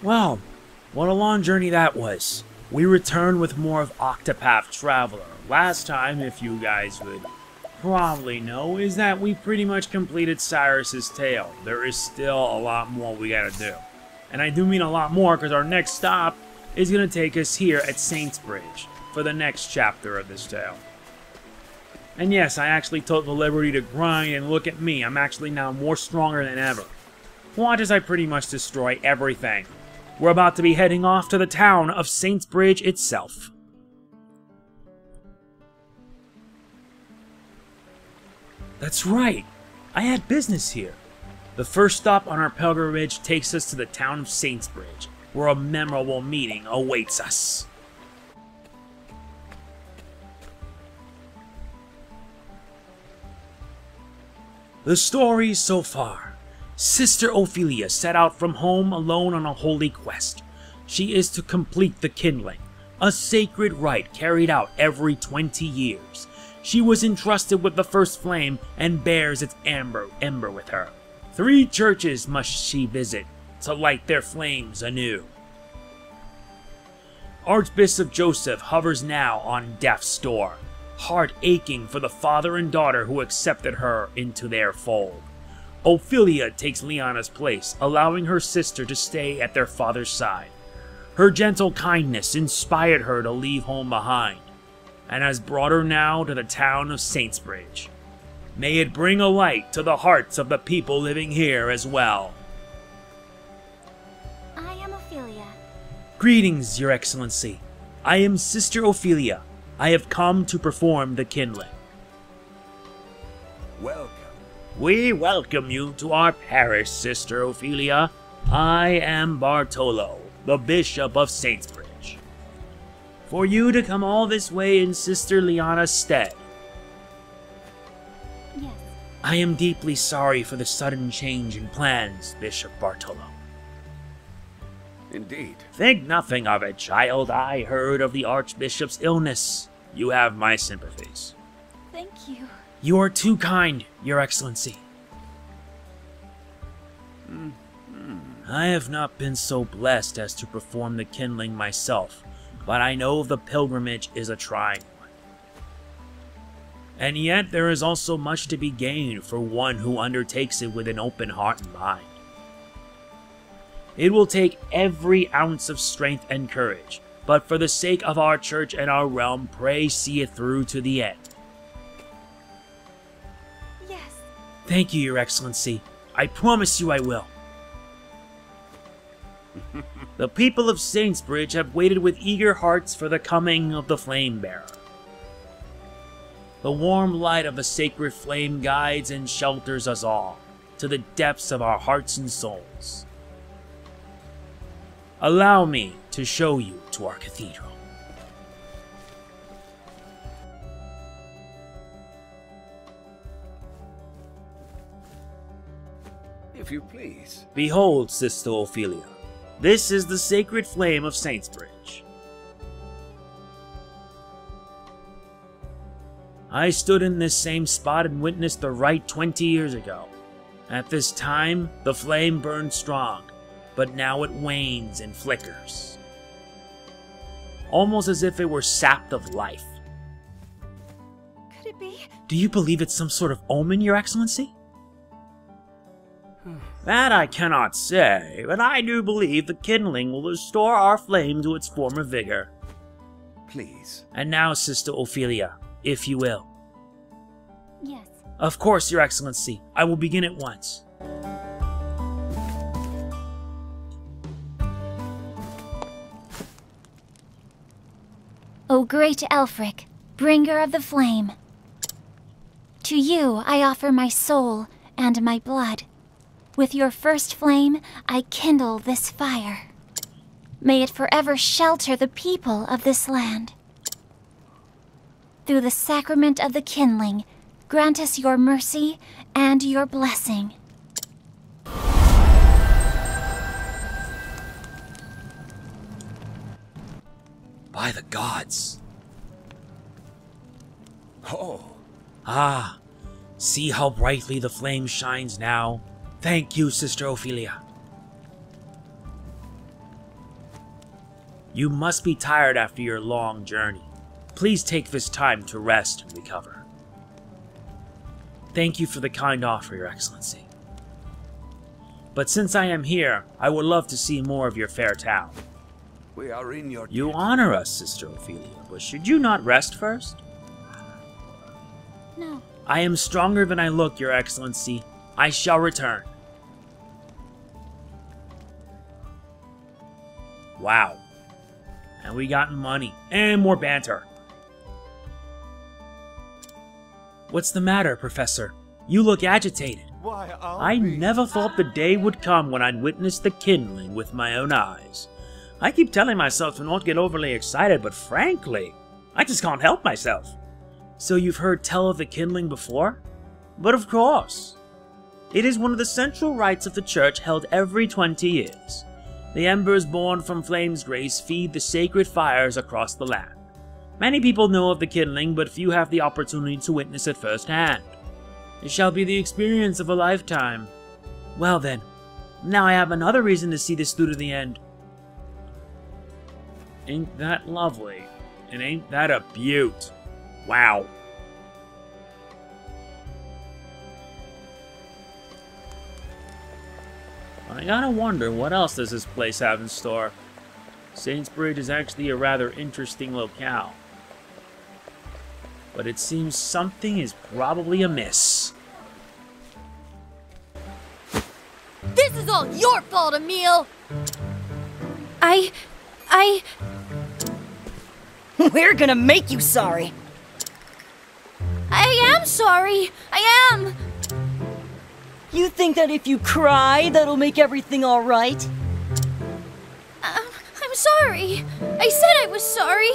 Well, what a long journey that was. We return with more of Octopath Traveler. Last time, if you guys would probably know, is that we pretty much completed Cyrus's tale. There is still a lot more we gotta do. And I do mean a lot more because our next stop is gonna take us here at Saints Bridge for the next chapter of this tale. And yes, I actually took the liberty to grind, and look at me, I'm actually now more stronger than ever. Watch as I pretty much destroy everything. We're about to be heading off to the town of Saints Bridge itself. That's right, I had business here. The first stop on our pilgrimage takes us to the town of Saints Bridge, where a memorable meeting awaits us. The story so far. Sister Ophilia set out from home alone on a holy quest. She is to complete the kindling, a sacred rite carried out every 20 years. She was entrusted with the first flame and bears its ember with her. 3 churches must she visit to light their flames anew. Archbishop Joseph hovers now on death's door, heart aching for the father and daughter who accepted her into their fold. Ophilia takes Liana's place, allowing her sister to stay at their father's side. Her gentle kindness inspired her to leave home behind, and has brought her now to the town of Saints Bridge. May it bring a light to the hearts of the people living here as well. I am Ophilia. Greetings, Your Excellency. I am Sister Ophilia. I have come to perform the kindling. Welcome. We welcome you to our parish, Sister Ophilia. I am Bartolo, the Bishop of Saints Bridge. For you to come all this way in Sister Liana's stead. Yes. I am deeply sorry for the sudden change in plans, Bishop Bartolo. Indeed. Think nothing of it, child. I heard of the Archbishop's illness. You have my sympathies. Thank you. You are too kind, Your Excellency. I have not been so blessed as to perform the kindling myself, but I know the pilgrimage is a trying one. And yet there is also much to be gained for one who undertakes it with an open heart and mind. It will take every ounce of strength and courage, but for the sake of our church and our realm, pray see it through to the end. Yes. Thank you, Your Excellency. I promise you I will. The people of Saints Bridge have waited with eager hearts for the coming of the Flame Bearer. The warm light of the sacred flame guides and shelters us all to the depths of our hearts and souls. Allow me to show you to our cathedral. If you please. Behold, Sister Ophilia, this is the sacred flame of Saints Bridge. I stood in this same spot and witnessed the rite 20 years ago. At this time, the flame burned strong, but now it wanes and flickers, almost as if it were sapped of life. Could it be? Do you believe it's some sort of omen, Your Excellency? That I cannot say, but I do believe the kindling will restore our flame to its former vigor. Please. And now, Sister Ophilia, if you will. Yes. Of course, Your Excellency. I will begin at once. O great Elfric, bringer of the flame, to you I offer my soul and my blood. With your first flame, I kindle this fire. May it forever shelter the people of this land. Through the sacrament of the kindling, grant us your mercy and your blessing. By the gods. Oh. Ah, see how brightly the flame shines now. Thank you, Sister Ophilia. You must be tired after your long journey. Please take this time to rest and recover. Thank you for the kind offer, Your Excellency. But since I am here, I would love to see more of your fair town. We are in your... You honor us, Sister Ophilia, but should you not rest first? No. I am stronger than I look, Your Excellency. I shall return. Wow. And we got money. And more banter. What's the matter, Professor? You look agitated. Why I never thought the day would come when I'd witness the kindling with my own eyes. I keep telling myself to not get overly excited, but frankly, I just can't help myself. So you've heard tell of the kindling before? But of course. It is one of the central rites of the church held every 20 years. The embers born from Flame's grace feed the sacred fires across the land. Many people know of the kindling, but few have the opportunity to witness it firsthand. It shall be the experience of a lifetime. Well then, now I have another reason to see this through to the end. Ain't that lovely? And ain't that a beaut? Wow. I gotta wonder, what else does this place have in store? Saints Bridge is actually a rather interesting locale. But it seems something is probably amiss. This is all your fault, Emil! We're gonna make you sorry. I am sorry! I am! You think that if you cry, that'll make everything alright? I'm sorry! I said I was sorry!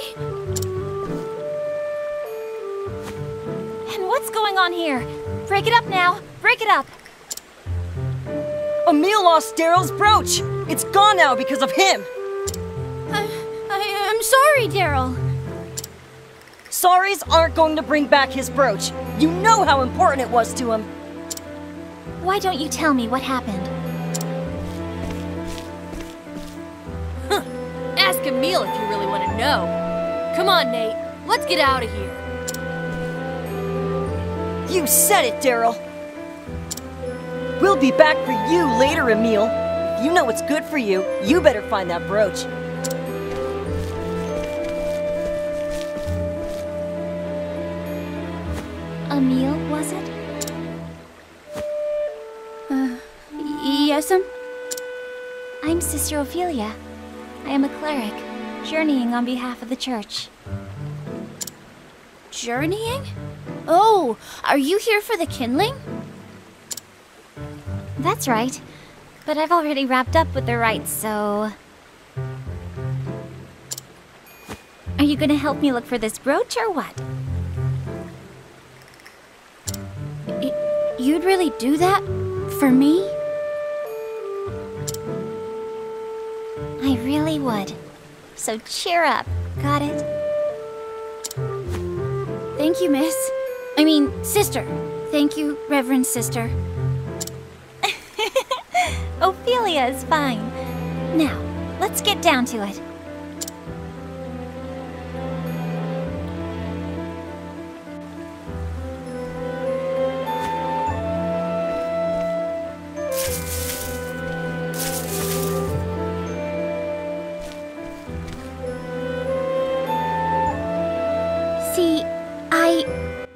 And what's going on here? Break it up now! Break it up! Emil lost Daryl's brooch! It's gone now because of him! I'm sorry, Daryl. Sorries aren't going to bring back his brooch. You know how important it was to him. Why don't you tell me what happened? Ask Emil if you really want to know. Come on, Nate. Let's get out of here. You said it, Daryl. We'll be back for you later, Emil. If you know what's good for you, you better find that brooch. Emil, was it? Yes'm? I'm Sister Ophilia. I am a cleric, journeying on behalf of the church. Journeying? Oh, are you here for the kindling? That's right. But I've already wrapped up with the rites, so... Are you gonna help me look for this brooch, or what? You'd really do that? For me? I really would. So cheer up, got it? Thank you, miss. I mean, sister. Thank you, Reverend Sister. Ophilia is fine. Now, let's get down to it. See,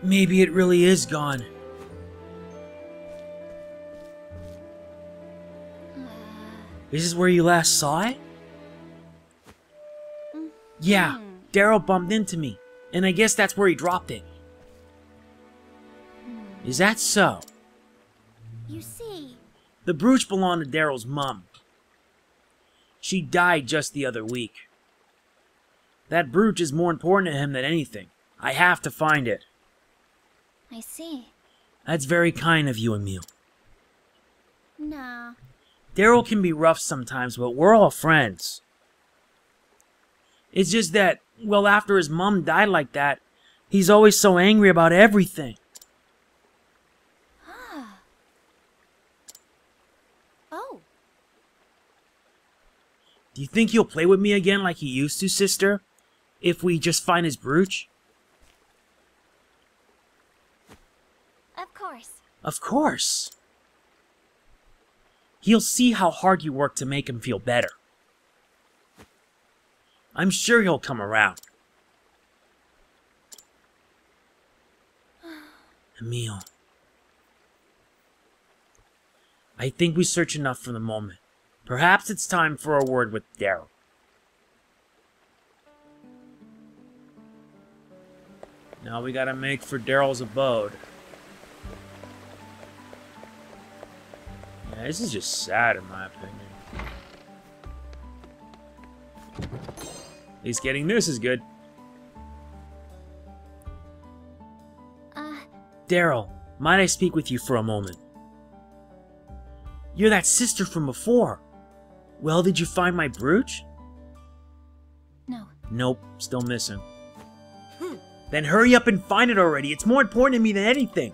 Maybe it really is gone. This is where you last saw it? Yeah, Daryl bumped into me, and I guess that's where he dropped it. Is that so? you see... The brooch belonged to Daryl's mom. She died just the other week. That brooch is more important to him than anything. I have to find it. I see. That's very kind of you, Emil. Nah. Daryl can be rough sometimes, but we're all friends. It's just that, well, after his mom died like that, he's always so angry about everything. Oh. Do you think he'll play with me again like he used to, sister? If we just find his brooch? Of course. Of course. He'll see how hard you work to make him feel better. I'm sure he'll come around. Emil. I think we search enough for the moment. Perhaps it's time for a word with Daryl. Now we gotta make for Daryl's abode. Yeah, this is just sad in my opinion. At least getting this is good. Daryl, might I speak with you for a moment? You're that sister from before. Well, did you find my brooch? No. Nope, still missing. Then hurry up and find it already. It's more important to me than anything.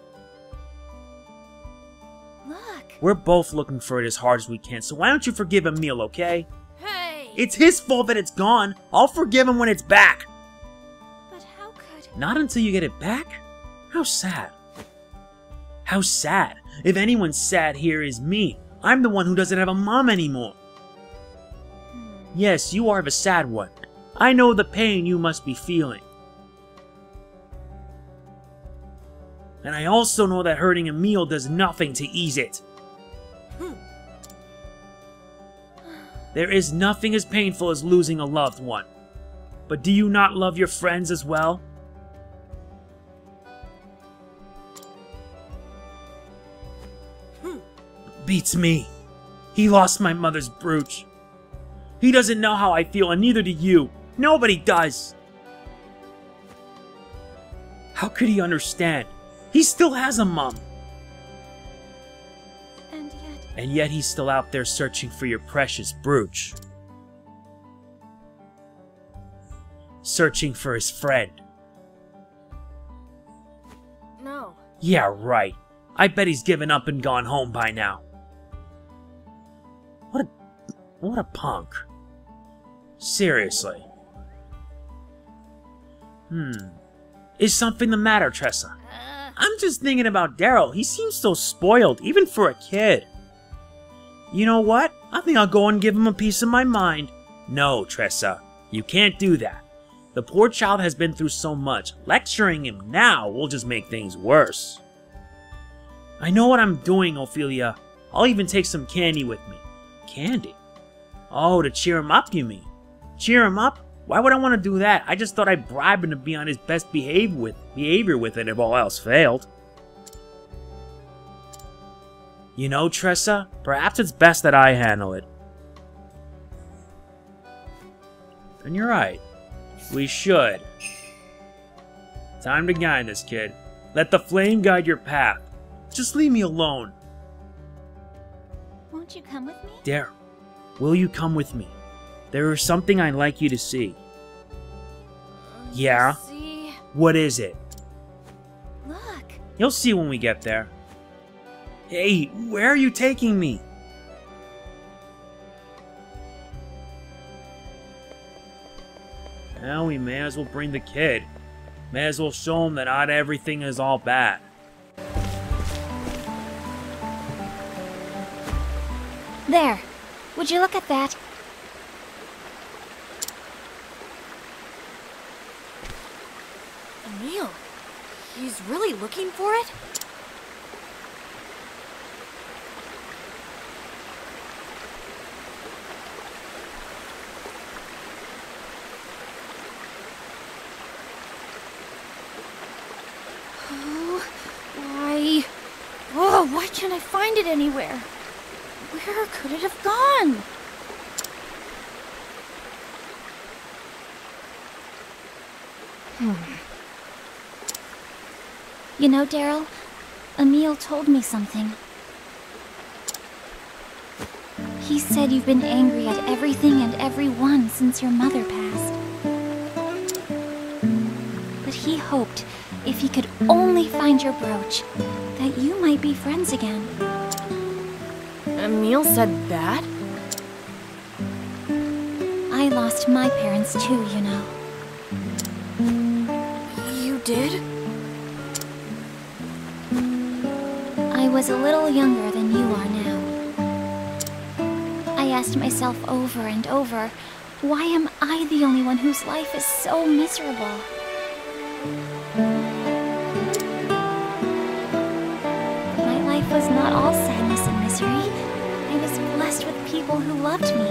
Look. We're both looking for it as hard as we can, so why don't you forgive Emil, okay? Hey! It's his fault that it's gone. I'll forgive him when it's back. But how could... Not until you get it back? How sad. How sad. If anyone's sad here is me. I'm the one who doesn't have a mom anymore. Yes, you are the sad one. I know the pain you must be feeling. And I also know that hurting Emil does nothing to ease it. There is nothing as painful as losing a loved one. But do you not love your friends as well? Beats me. He lost my mother's brooch. He doesn't know how I feel, and neither do you. Nobody does. How could he understand? He still has a mom. And yet he's still out there searching for your precious brooch. Searching for his friend. No. Yeah, right. I bet he's given up and gone home by now. What a punk. Seriously. Is something the matter, Tressa? I'm just thinking about Daryl. He seems so spoiled, even for a kid. You know what? I think I'll go and give him a piece of my mind. No, Tressa. You can't do that. The poor child has been through so much. Lecturing him now will just make things worse. I know what I'm doing, Ophilia. I'll even take some candy with me. Candy? Oh, to cheer him up, you mean? Cheer him up? Why would I want to do that? I just thought I'd bribe him to be on his best behavior with it if all else failed. You know, Tressa, perhaps it's best that I handle it. And you're right. We should. Time to guide this kid. Let the flame guide your path. Just leave me alone. Won't you come with me? Daryl, will you come with me? There is something I'd like you to see. Yeah? See? What is it? Look. You'll see when we get there. Hey, where are you taking me? Now we may as well bring the kid. May as well show him that not everything is all bad. There. Would you look at that? Emil, he's really looking for it? Why can't I find it anywhere? Where could it have gone? You know, Daryl, Emil told me something. He said you've been angry at everything and everyone since your mother passed. But he hoped, if he could only find your brooch, that you might be friends again. Emil said that? I lost my parents too, you know. You did? I was a little younger than you are now. I asked myself over and over, why am I the only one whose life is so miserable? My life was not all sadness and misery. I was blessed with people who loved me.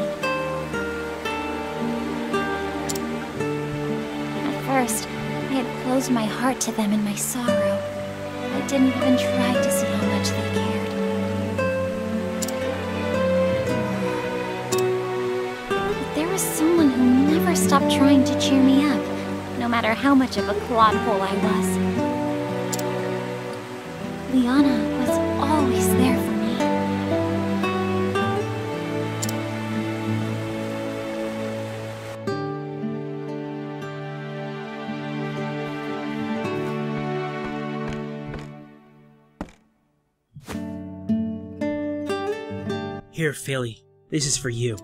At first, I had closed my heart to them in my sorrow. I didn't even try to see how much they cared. But there was someone who never stopped trying to cheer me up, no matter how much of a clodhole I was. Liana was always there for me. Here, Philly. This is for you.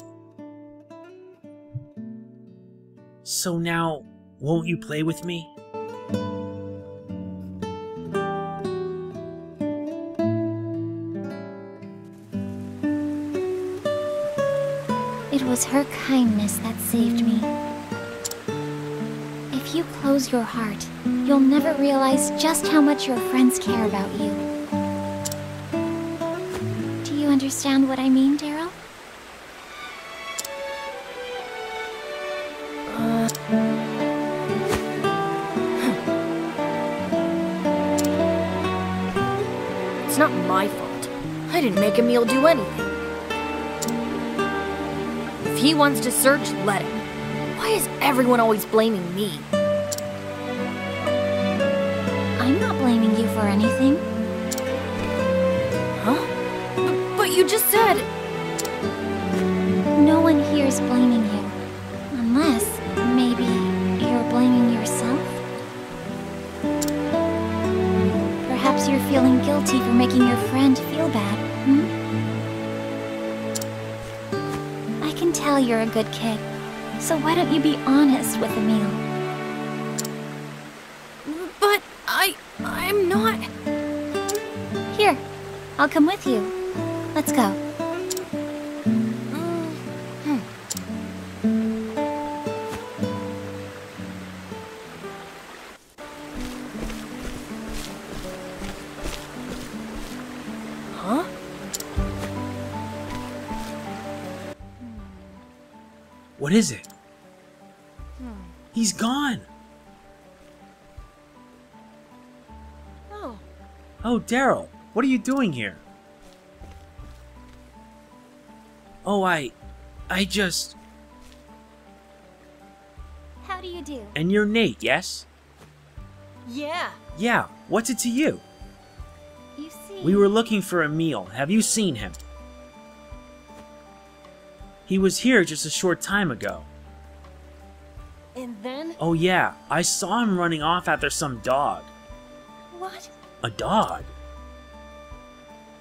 So now, won't you play with me? It was her kindness that saved me. If you close your heart, you'll never realize just how much your friends care about you. Do you understand what I mean, Daryl? It's not my fault. I didn't make Emil do anything. If he wants to search, let him. Why is everyone always blaming me? I'm not blaming you for anything. Huh? But you just said... No one here is blaming you. Unless, maybe, you're blaming yourself? Perhaps you're feeling guilty for making your friend feel bad, I can tell you're a good kid, so why don't you be honest with Emil? But I'm not... Here, I'll come with you. Let's go. Huh? What is it? He's gone! Oh. Oh, Daryl, what are you doing here? Oh, I just... How do you do? And you're Nate, yes? Yeah. Yeah, what's it to you? You see... We were looking for Emil. Have you seen him? He was here just a short time ago. And then? Oh yeah, I saw him running off after some dog. What? A dog?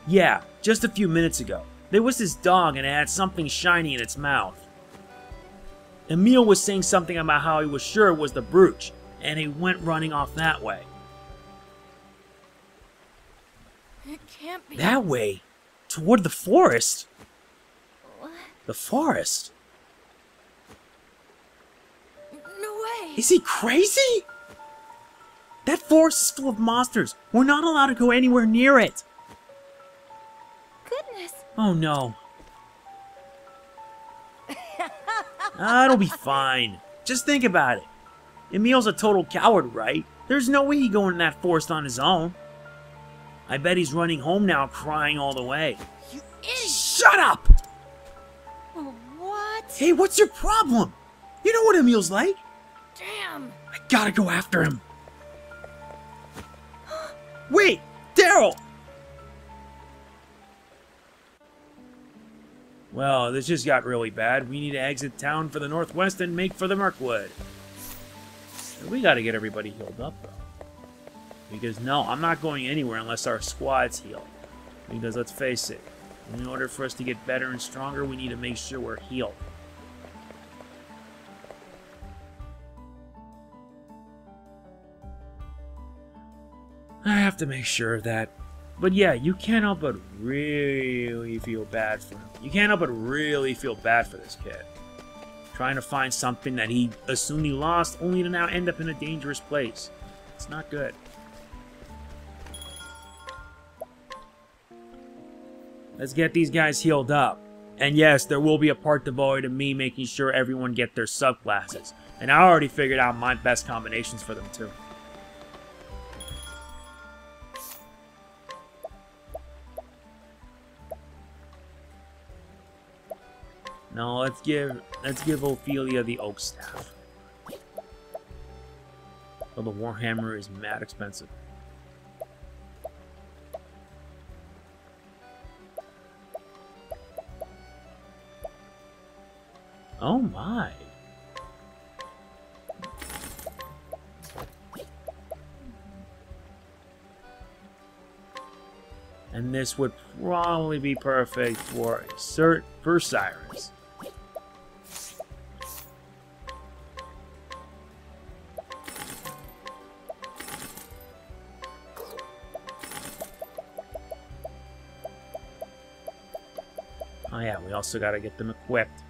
Yeah, just a few minutes ago. There was this dog and it had something shiny in its mouth. Emil was saying something about how he was sure it was the brooch, and he went running off that way. It can't be... That way? Toward the forest? What? The forest? No way! Is he crazy? That forest is full of monsters. We're not allowed to go anywhere near it. Goodness. Oh no. It'll be fine. Just think about it. Emil's a total coward, right? There's no way he'd go in that forest on his own. I bet he's running home now crying all the way. You idiot! Shut up! Oh, what? Hey, what's your problem? You know what Emil's like. Damn! I gotta go after him. Wait, Daryl! Well, this just got really bad. We need to exit town for the northwest and make for the Mirkwood. We gotta get everybody healed up, though. Because, no, I'm not going anywhere unless our squad's healed. Because, let's face it, in order for us to get better and stronger, we need to make sure we're healed. I have to make sure of that. But yeah, you can't help but really feel bad for him. You can't help but really feel bad for this kid. Trying to find something that he assumed he lost, only to now end up in a dangerous place. It's not good. Let's get these guys healed up. And yes, there will be a part devoted to me making sure everyone get their subclasses. And I already figured out my best combinations for them too. No, let's give Ophilia the oak staff. Oh, the warhammer is mad expensive. Oh my. And this would probably be perfect for Cyrus. Oh yeah, we also gotta get them equipped.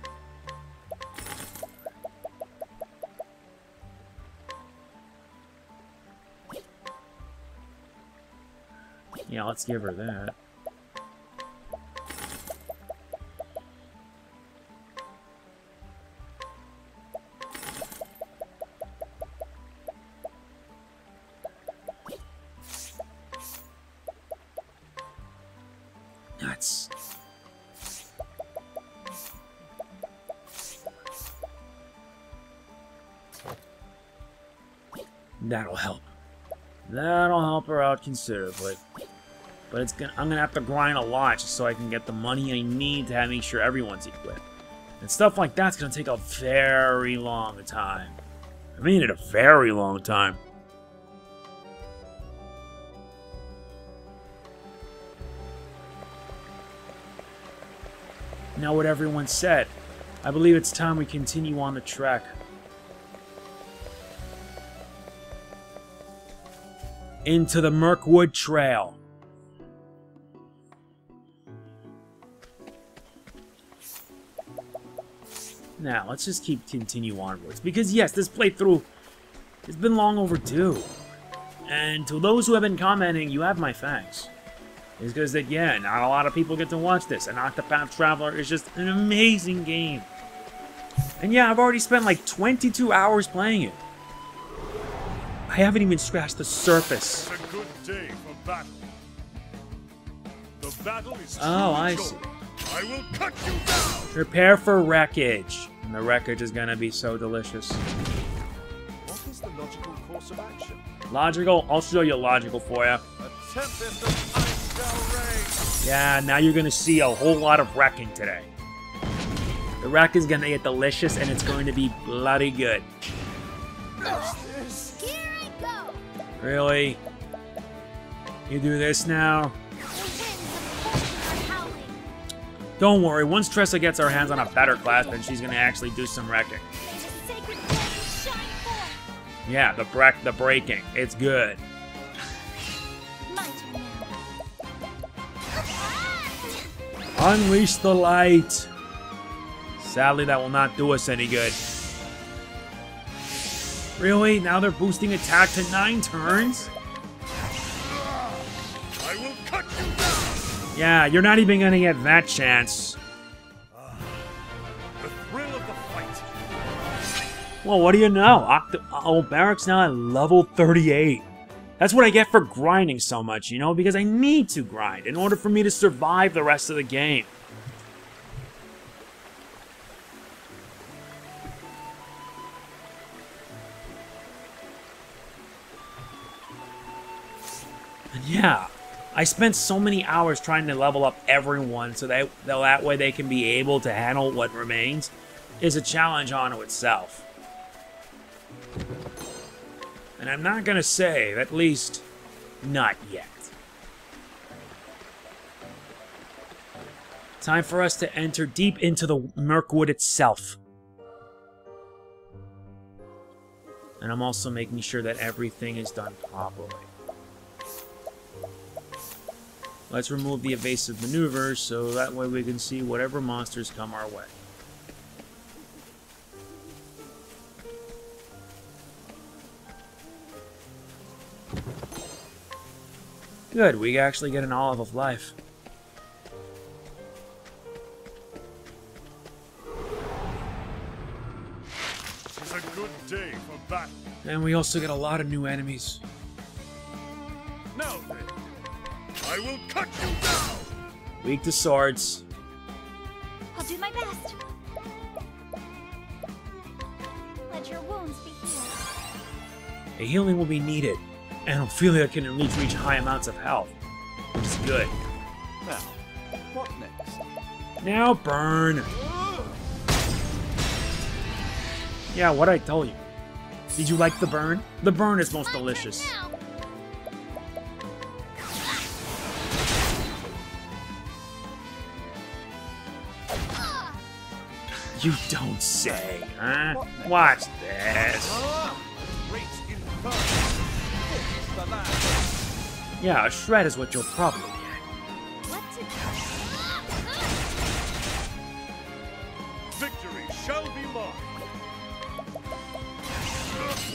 Yeah, let's give her that. Nuts. That'll help. That'll help her out considerably. But I'm gonna have to grind a lot just so I can get the money I need to make sure everyone's equipped. And stuff like that's gonna take a very long time. I mean, a very long time. Now with everyone set, I believe it's time we continue on the trek. Into the Mirkwood Trail. Now, let's just continue onwards. Because yes, this playthrough has been long overdue. And to those who have been commenting, you have my thanks. It's because, again, not a lot of people get to watch this. And Octopath Traveler is just an amazing game. And yeah, I've already spent like 22 hours playing it. I haven't even scratched the surface. It's a good day for battle. The battle is I see. I will cut you down. Prepare for wreckage. And the wreckage is gonna be so delicious. What is the logical course of action? Logical? I'll show you logical for you. A tempest of ice shall rain. Yeah, now you're gonna see a whole lot of wrecking today. The wreck is gonna get delicious and it's going to be bloody good. Here I go. Really? You do this now? Don't worry, once Tressa gets her hands on a better class, then she's gonna actually do some wrecking. Yeah, the breaking. It's good. Unleash the light. Sadly, that will not do us any good. Really? Now they're boosting attack to 9 turns? I will cut you down. Yeah, you're not even gonna get that chance. The thrill of the fight. Well, what do you know? Barrack's now at level 38. That's what I get for grinding so much, you know? Because I need to grind in order for me to survive the rest of the game. And yeah, I spent so many hours trying to level up everyone so that way they can be able to handle what remains is a challenge unto itself. And I'm not gonna say, at least, not yet. Time for us to enter deep into the Mirkwood itself. And I'm also making sure that everything is done properly. Let's remove the evasive maneuvers so that way we can see whatever monsters come our way. Good, we actually get an olive of life. It's a good day for battle. And we also get a lot of new enemies. Now then, I will cut you down! Weak to swords. I'll do my best. Let your wounds be healed. A healing will be needed, and Ophilia can at least reach high amounts of health, which is good. Now, what next? Now burn! Yeah, what I told you. Did you like the burn? The burn is most delicious. You don't say, huh? Watch this. Great inferno. It's the last. Yeah, a shred is what you'll probably get. Victory shall be mine.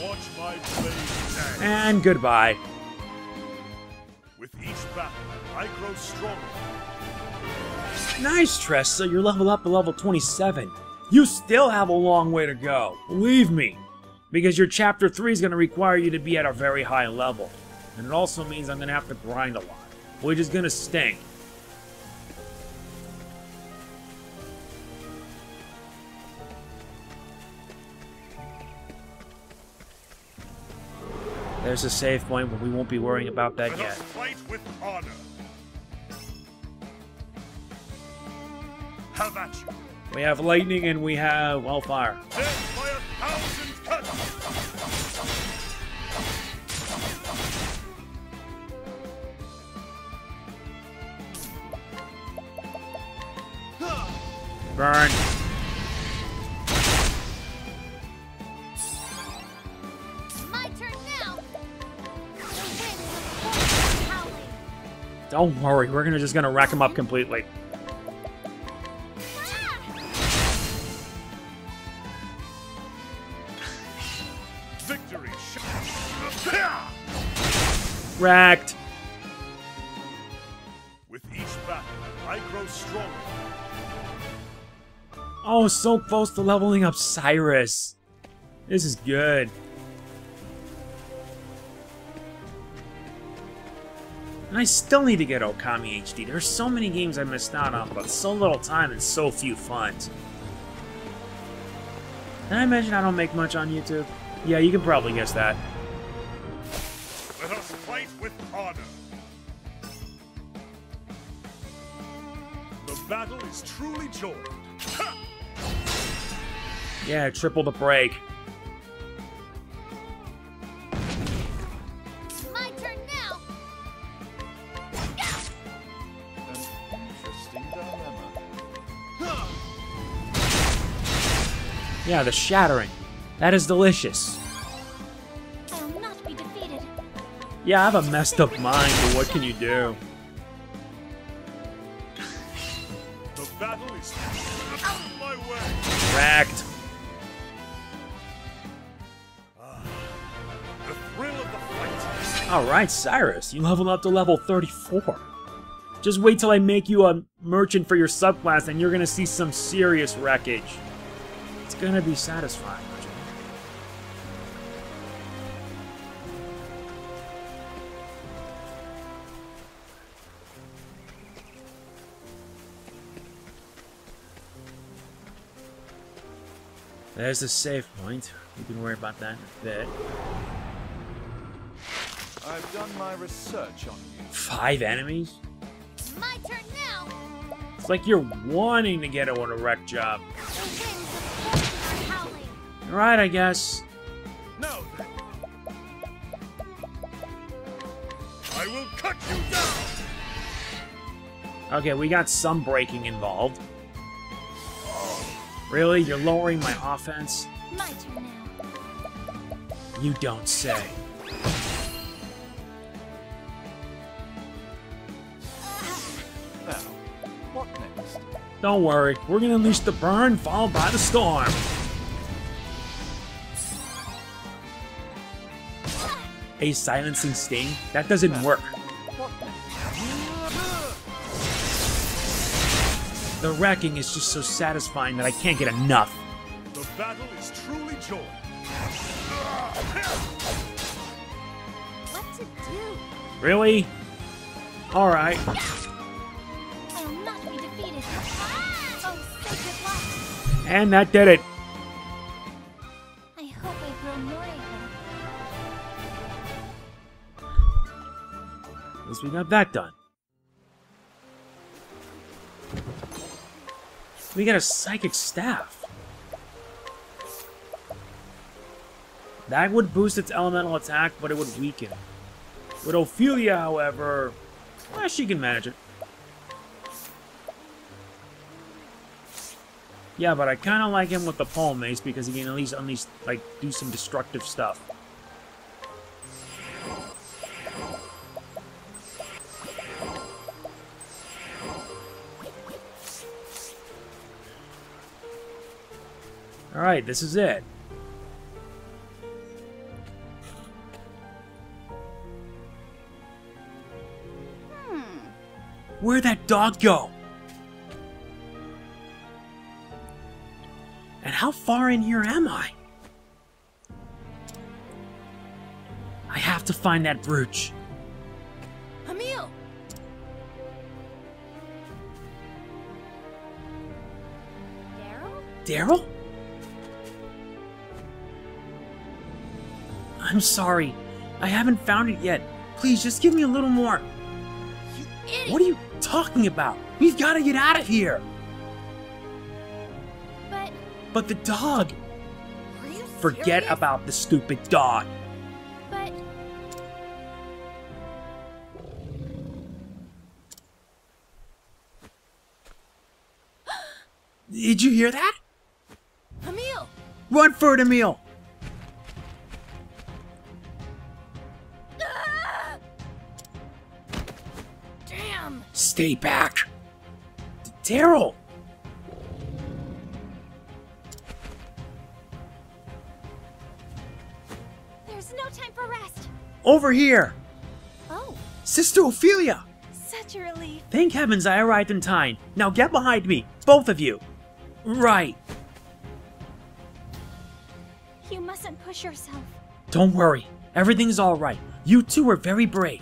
Watch my blade dance. And goodbye. With each battle, I grow stronger. Nice, Tressa, you're level up to level 27. You still have a long way to go, believe me. Because your chapter 3 is going to require you to be at a very high level. And it also means I'm going to have to grind a lot, which is going to stink. There's a save point, but we won't be worrying about that Let yet. us fight with honor. Have at you. We have lightning and we have, well, fire. Death by 1,000 cuts. Burn. My turn now. The wind is howling. Don't worry, we're just gonna rack them up completely. Victory shall. Racked. With each battle, I grow stronger. Oh, so close to leveling up Cyrus. This is good. And I still need to get Okami HD. There's so many games I missed out on, but so little time and so few funds. Did I mention I don't make much on YouTube? Yeah, you can probably guess that. Let us fight with honor. The battle is truly joined. Ha! Yeah, triple the break. My turn now. An interesting dilemma. Yeah, the shattering. That is delicious. I'll not be defeated. Yeah, I have a messed up mind, but what can you do? The battle is out of my way. Racked. The thrill of the fight. Alright, Cyrus, you leveled up to level 34. Just wait till I make you a merchant for your subclass and you're gonna see some serious wreckage. It's gonna be satisfying, don't you? There's the save point. We can worry about that in a bit. I've done my research on you. 5 enemies? My turn now. It's like you're wanting to get on a wreck job. The winds of fortune are howling. Alright, I guess. Now then, I will cut you down. Okay, we got some braking involved. Really? You're lowering my offense? My turn now. You don't say. Don't worry, we're gonna unleash the burn followed by the storm. A silencing sting? That doesn't work. The wrecking is just so satisfying that I can't get enough. The battle is truly joy. What to do? Really? Alright. I will not be defeated. Oh, sacred light. And that did it. I hope I grow more able. At least we got that done. We got a psychic staff. That would boost its elemental attack, but it would weaken. With Ophilia, however, well, she can manage it. Yeah, but I kind of like him with the pole mace because he can at least unleash, like, do some destructive stuff. Alright, this is it. Where'd that dog go? And how far in here am I? I have to find that brooch. Emil! Daryl? Daryl? I'm sorry. I haven't found it yet. Please, just give me a little more. You idiot! What are you talking about? We've got to get out of here. But the dog. Are you Forget serious? about the stupid dog. But Did you hear that? Emil! Run for it, Emil. Ah! Damn! Stay back. Daryl. there's no time for rest. Over here. Oh, Sister Ophilia. such a relief. Thank heavens I arrived in time. Now get behind me, both of you. Right. You mustn't push yourself. Don't worry. Everything's all right. You two are very brave.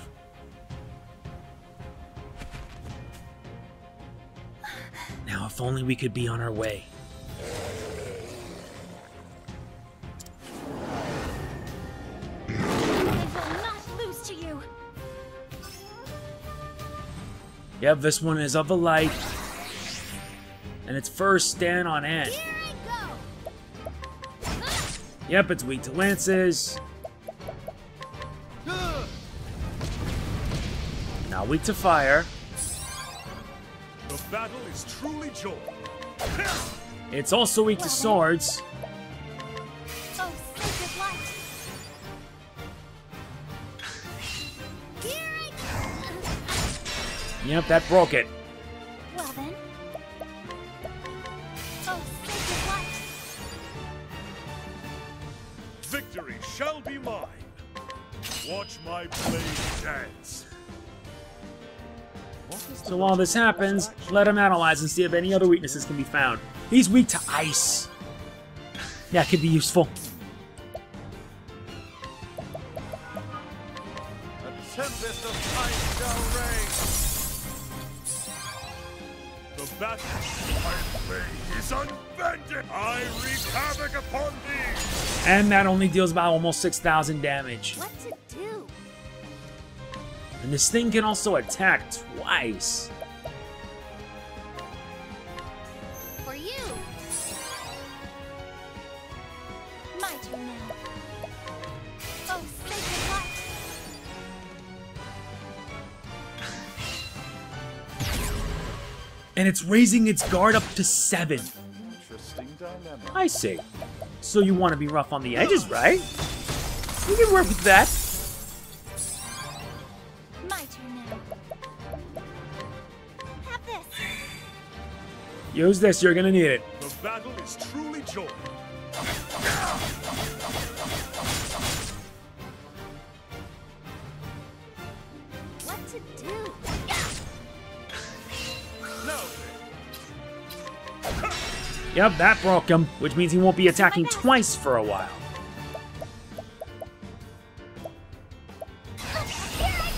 Now, if only we could be on our way. I will not lose to you. Yep, this one is of the light. And its first stand on end. Here I go! Yep, it's weak to lances. Not weak to fire. The battle is truly joy. It's also weak to swords. Oh, sacred light. Here I go! Yep, that broke it. Well then. Oh, sacred light. Victory shall be mine. Watch my blade dance. So while this happens, let him analyze and see if any other weaknesses can be found. He's weak to ice. That could be useful. A tempest of ice shall reign. The battle my blade is unbending. I wreak havoc upon thee. And that only deals about almost 6,000 damage. What to do? And this thing can also attack twice. For you! My turn now. Oh, sacred light. And it's raising its guard up to 7. Interesting dilemma. I see. So you want to be rough on the edges, right? We can work with that. My turn now. Have this. Use this, you're gonna need it. The battle is truly joined. What to do? No. Yep, that broke him, which means he won't be attacking twice for a while. Here I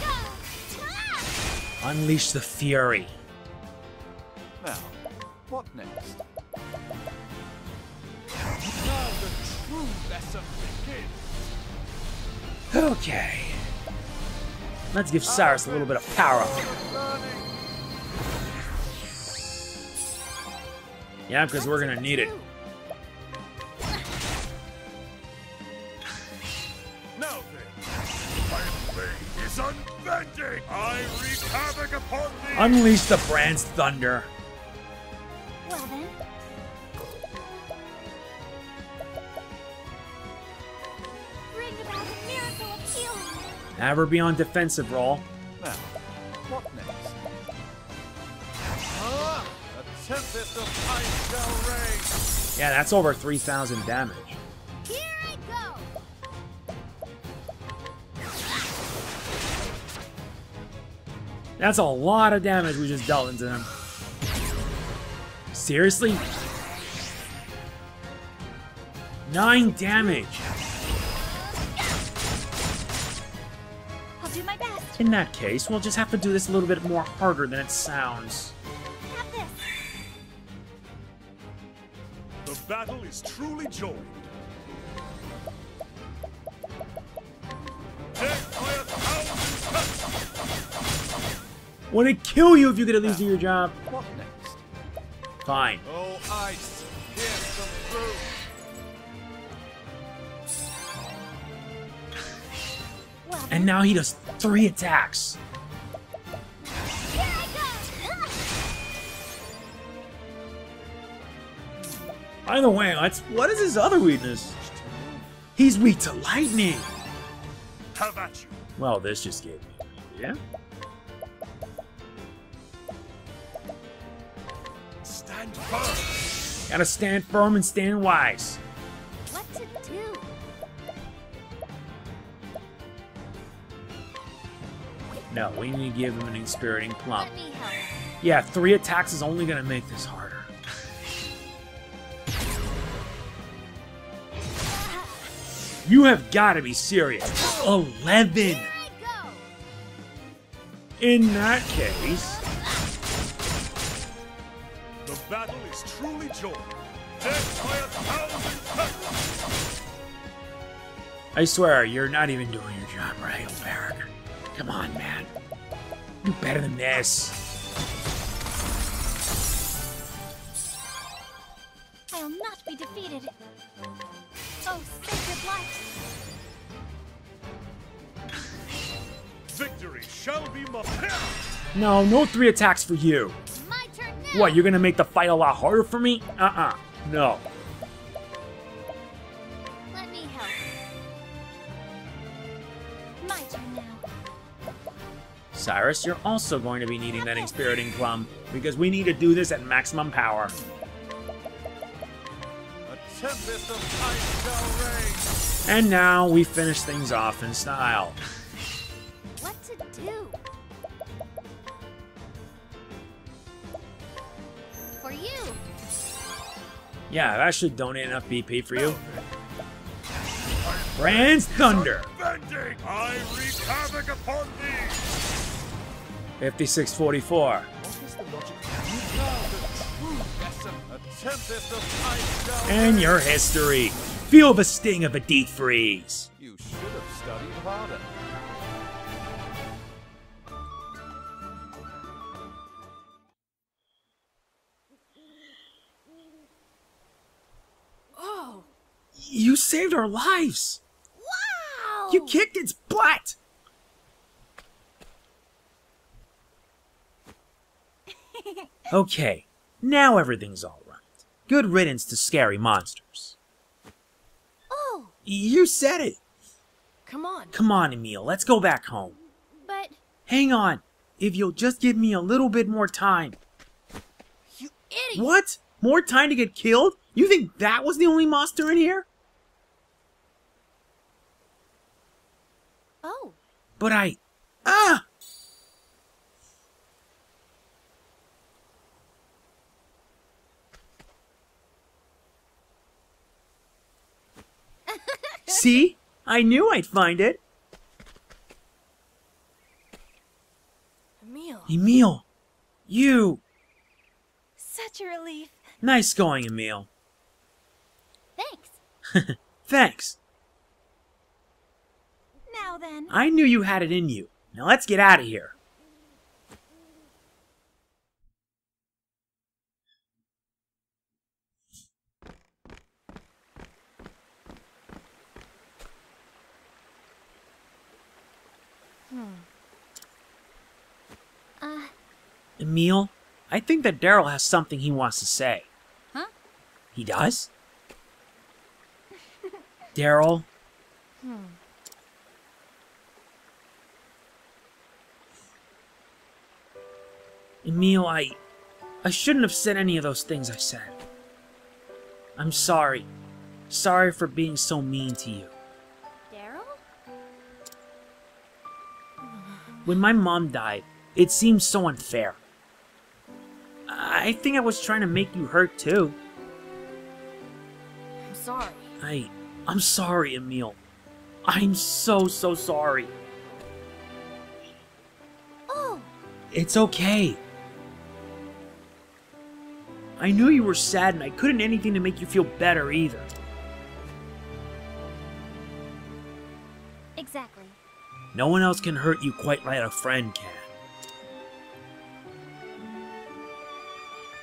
go! Unleash the fury. Now, what next? Now the true lesson begins. Okay. Let's give Cyrus a little bit of power up. Yeah, because we're gonna need it. Now then, my blade is unbending. I wreak havoc upon thee. Unleash the brand's thunder. Well then. Bring about a miracle of healing. Have her be on defensive roll. Now, what next? A tempest of ice shall rage. Yeah, that's over 3,000 damage. Here I go! That's a lot of damage we just dealt into him. Seriously? 9 damage. I'll do my best. In that case, we'll just have to do this a little bit more harder than it sounds. Have this. The battle is truly joined. Death by 1,000 cuts. Would it kill you if you could at least do your job? What next? Fine. Oh, ice, pierce them through. Well then. And now he does 3 attacks. Here I go! By the way, what is his other weakness? He's weak to lightning. Have at you. Well, this just gave me an idea. Stand firm. Gotta stand firm and stand wise. What to do? No, we need to give him an inspiriting plum. Let me help. Yeah, 3 attacks is only gonna make this harder. You have gotta be serious. 11! Here I go! In that case... The battle is truly joined. Death by 1,000 cuts. I swear, you're not even doing your job right, O'Barrick. Come on, man. Do better than this. I'll not be defeated. Oh, sacred light. Victory shall be mine. No, no 3 attacks for you. My turn now! What, you're gonna make the fight a lot harder for me? No. Let me help. My turn now. Cyrus, you're also going to be needing that inspiriting plum, because we need to do this at maximum power. A tempest of ice shall rage. And now we finish things off in style. What to do? For you! Yeah, that should donate enough BP for you. Brand's Thunder! Bending. I wreak havoc upon thee. 5644. What is the logic? Now the true lesson. A tempest of ice shall And rage. your history. Feel the sting of a deep freeze. You should have studied harder. Oh! You saved our lives! Wow! You kicked its butt! Okay, now everything's alright. Good riddance to scary monsters. Oh! You said it! Come on. Come on, Emil, let's go back home. But Hang on, if you'll just give me a little bit more time. idiot! What? More time to get killed? You think that was the only monster in here? Oh. But Ah! See? I knew I'd find it. Emil. Emil, you. Such a relief. Nice going, Emil. Thanks. Thanks. Now then. I knew you had it in you. Now let's get out of here. Emil, I think that Daryl has something he wants to say. Huh? He does? Daryl? Emil, I shouldn't have said any of those things I said. I'm sorry. Sorry for being so mean to you. Daryl? When my mom died, it seemed so unfair. I think I was trying to make you hurt too. I'm sorry. I'm sorry, Emil. I'm so sorry. Oh. It's okay. I knew you were sad and I couldn't do anything to make you feel better either. Exactly. No one else can hurt you quite like a friend can.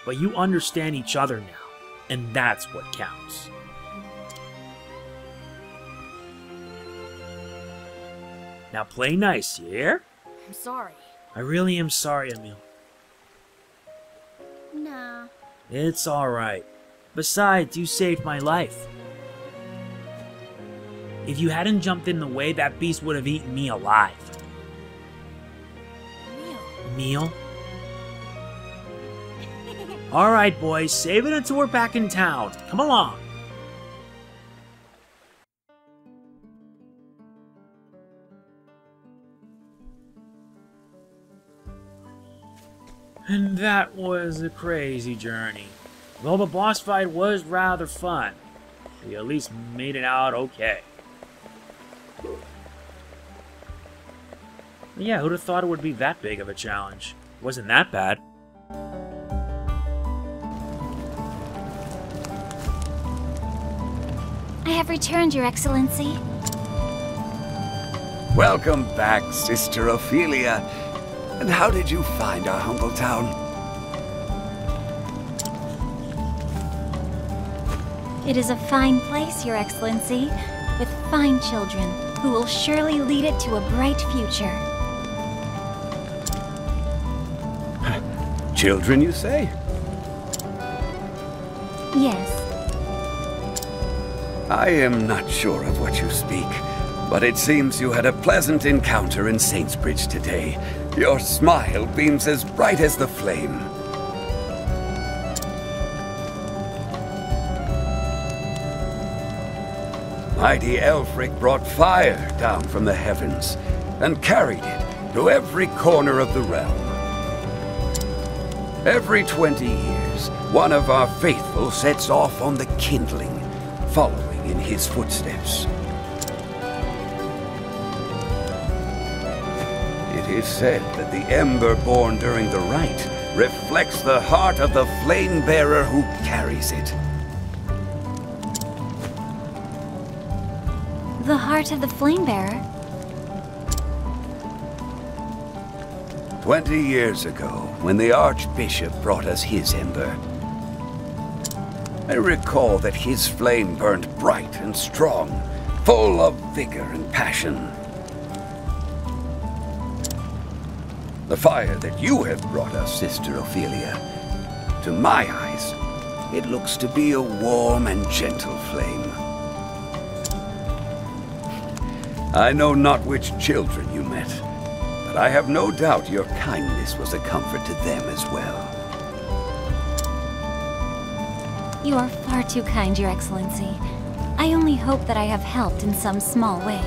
But you understand each other now, and that's what counts. Now play nice, you hear? I'm sorry. I really am sorry, Emil. Nah. It's alright. Besides, you saved my life. If you hadn't jumped in the way, that beast would have eaten me alive. Emil. Emil? Alright, boys, save it until we're back in town. Come along. And that was a crazy journey. Though the boss fight was rather fun. We at least made it out okay. Yeah, who'd have thought it would be that big of a challenge? Wasn't that bad. I have returned, Your Excellency. Welcome back, Sister Ophilia. And how did you find our humble town? It is a fine place, Your Excellency, with fine children who will surely lead it to a bright future. Children, you say? Yes. I am not sure of what you speak, but it seems you had a pleasant encounter in Saintsbridge today. Your smile beams as bright as the flame. Mighty Elfric brought fire down from the heavens and carried it to every corner of the realm. Every 20 years, one of our faithful sets off on the kindling, following in his footsteps. It is said that the ember born during the rite reflects the heart of the flame bearer who carries it. The heart of the flame bearer? 20 years ago, when the Archbishop brought us his ember, I recall that his flame burned bright and strong, full of vigor and passion. The fire that you have brought us, Sister Ophilia, to my eyes, it looks to be a warm and gentle flame. I know not which children you met, but I have no doubt your kindness was a comfort to them as well. You are far too kind, Your Excellency. I only hope that I have helped in some small way.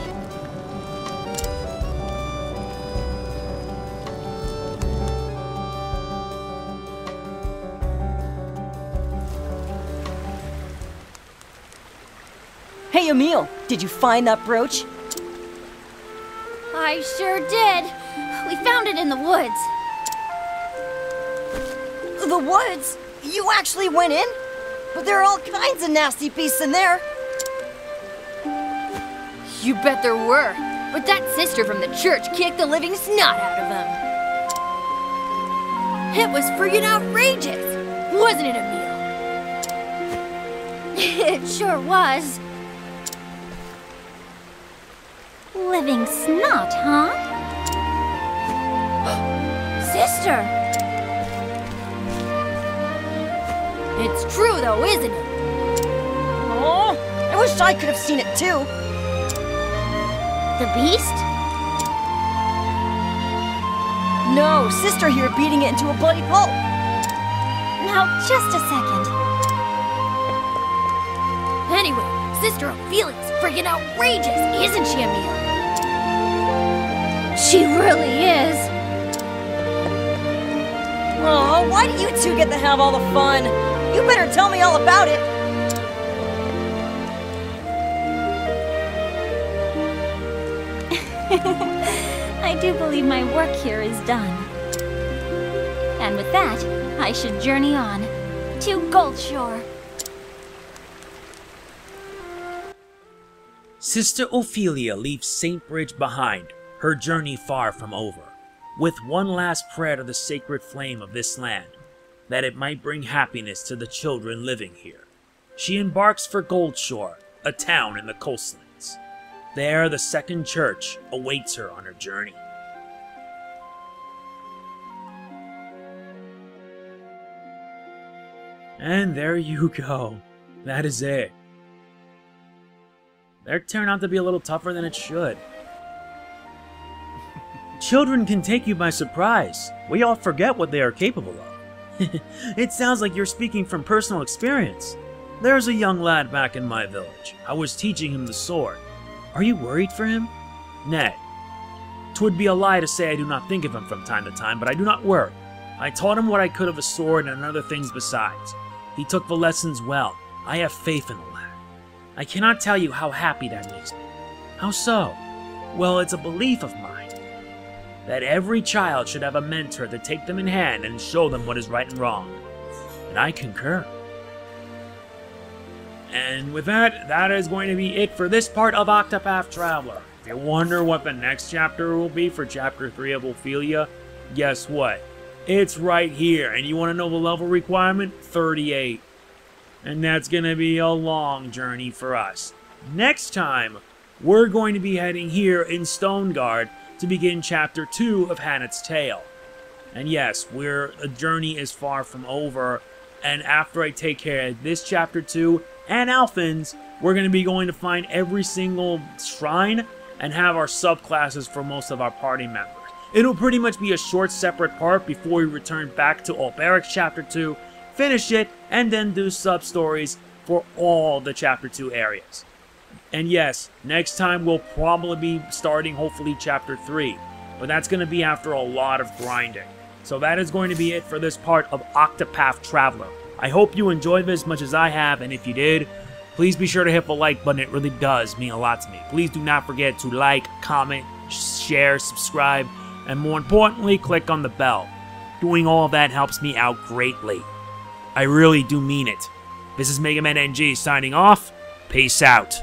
Hey, Emil, did you find that brooch? I sure did. We found it in the woods. The woods? You actually went in? But there are all kinds of nasty beasts in there. You bet there were. But that sister from the church kicked the living snot out of them. It was friggin' outrageous, wasn't it, Emil? It sure was. Living snot, huh? Sister! It's true though, isn't it? Oh, I wish I could have seen it too. The beast? No, sister here beating it into a bloody pulp. Now, just a second. Anyway, Sister Ophilia's friggin' outrageous, isn't she, Emil? She really is. Oh, why do you two get to have all the fun? You better tell me all about it. I do believe my work here is done. And with that, I should journey on to Goldshore. Sister Ophilia leaves St. Bridge behind, her journey far from over, with one last prayer to the sacred flame of this land, that it might bring happiness to the children living here. She embarks for Goldshore, a town in the coastlands. There, the second church awaits her on her journey. And there you go. That is it. That turned out to be a little tougher than it should. Children can take you by surprise. We all forget what they are capable of. It sounds like you're speaking from personal experience. There's a young lad back in my village. I was teaching him the sword. Are you worried for him? Nay. 'Twould be a lie to say I do not think of him from time to time, but I do not worry. I taught him what I could of a sword and other things besides. He took the lessons well. I have faith in the lad. I cannot tell you how happy that makes me. How so? Well, it's a belief of mine that every child should have a mentor to take them in hand and show them what is right and wrong. And I concur. And with that, that is going to be it for this part of Octopath Traveler. If you wonder what the next chapter will be for Chapter 3 of Ophilia, guess what? It's right here, and you want to know the level requirement? 38. And that's going to be a long journey for us. Next time, we're going to be heading here in Stoneguard to begin Chapter 2 of Hannah's Tale. And yes, the journey is far from over, and after I take care of this Chapter 2 and Alphen's, we're going to be going to find every single shrine and have our subclasses for most of our party members. It'll pretty much be a short separate part before we return back to Alberic's Chapter 2, finish it, and then do sub-stories for all the Chapter 2 areas. And yes, next time we'll probably be starting, hopefully, Chapter 3. But that's going to be after a lot of grinding. So that is going to be it for this part of Octopath Traveler. I hope you enjoyed this as much as I have, and if you did, please be sure to hit the like button. It really does mean a lot to me. Please do not forget to like, comment, share, subscribe, and more importantly, click on the bell. Doing all of that helps me out greatly. I really do mean it. This is MegamanNG signing off. Peace out.